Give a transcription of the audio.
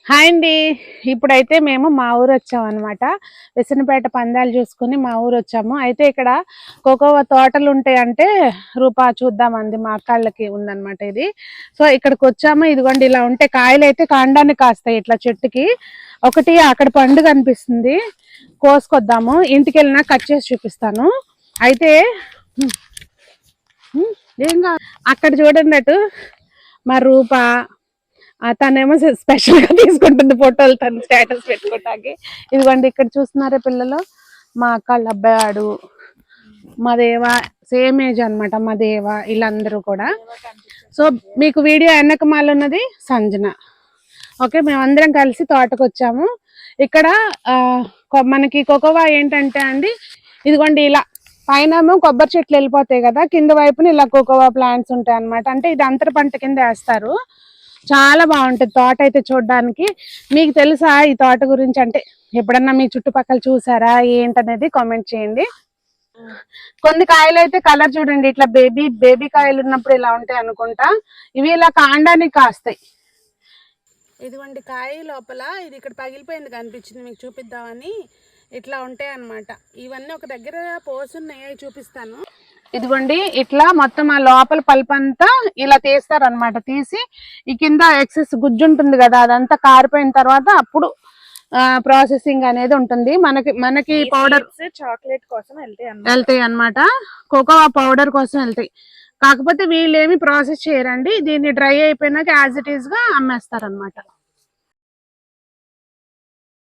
Hi అండి. ఇప్పుడైతే మేము మా ఊరు వచ్చాము అనమాట. విసనపేట పందాలు చూసుకుని మా ఊరు వచ్చాము. అయితే ఇక్కడ కోకోవా తోటలు ఉంటాయంటే రూపా చూద్దామంది, మా అక్కళ్ళకి ఉందన్నమాట ఇది. సో ఇక్కడికి వచ్చాము. ఇదిగోండి ఇలా ఉంటే కాయలు అయితే కాండానికి కాస్తాయి ఇట్లా చెట్టుకి. ఒకటి అక్కడ పండు కనిపిస్తుంది, కోసుకొద్దాము. ఇంటికి వెళ్ళినా కట్ చేసి చూపిస్తాను. అయితే అక్కడ చూడండి అటు మా రూపా తనేమో స్పెషల్ గా తీసుకుంటుంది ఫోటోలు, తను స్టేటస్ పెట్టుకోవటానికి. ఇదిగోండి ఇక్కడ చూస్తున్నారా పిల్లలు, మా అక్కళ్ళ అబ్బాయాడు, మా దేవ సేమ్ ఏజ్ అనమాట. మా దేవ వీళ్ళందరూ కూడా. సో మీకు వీడియో వెనకమాల ఉన్నది సంజన. ఓకే, మేమందరం కలిసి తోటకు వచ్చాము. ఇక్కడ మనకి కోకోవా ఏంటంటే అండి, ఇదిగోండి ఇలా పైన కొబ్బరి చెట్లు వెళ్ళిపోతాయి కదా, కింద వైపున ఇలా కోకోవా ప్లాంట్స్ ఉంటాయి అనమాట. అంటే ఇది అంతర పంట కింద వేస్తారు. చాలా బాగుంటుంది తోట అయితే చూడడానికి. మీకు తెలుసా ఈ తోట గురించి? అంటే ఎప్పుడన్నా మీ చుట్టుపక్కల చూసారా ఏంటనేది కామెంట్ చేయండి. కొన్ని కాయలు అయితే కలర్ చూడండి, ఇట్లా బేబీ కాయలు ఉన్నప్పుడు ఇలా ఉంటాయి అనుకుంటా. ఇవి ఇలా కాండానికి కాస్తాయి. ఇదిగోండి కాయ లోపల ఇది ఇక్కడ పగిలిపోయింది కనిపించింది, మీకు చూపిద్దామని. ఇట్లా ఉంటాయి అన్నమాట. ఇవన్నీ ఒక దగ్గర పోసున్నాయి, చూపిస్తాను. ఇదిగోండి ఇట్లా మొత్తం ఆ లోపల పల్ప్ అంతా ఇలా తీస్తారు అనమాట. తీసి ఈ కింద ఎక్సెస్ గుజ్జు ఉంటుంది కదా, అదంతా కారిపోయిన తర్వాత అప్పుడు ప్రాసెసింగ్ అనేది ఉంటుంది. మనకి పౌడర్ చాక్లెట్ కోసం వెళ్తాయి అనమాట, కోకోవా పౌడర్ కోసం వెళ్తాయి. కాకపోతే వీళ్ళు ఏమి ప్రాసెస్ చేయరండి, దీన్ని డ్రై అయిపోయినాక యాజ్ ఇట్ ఈస్ గా అమ్మేస్తారు అనమాట.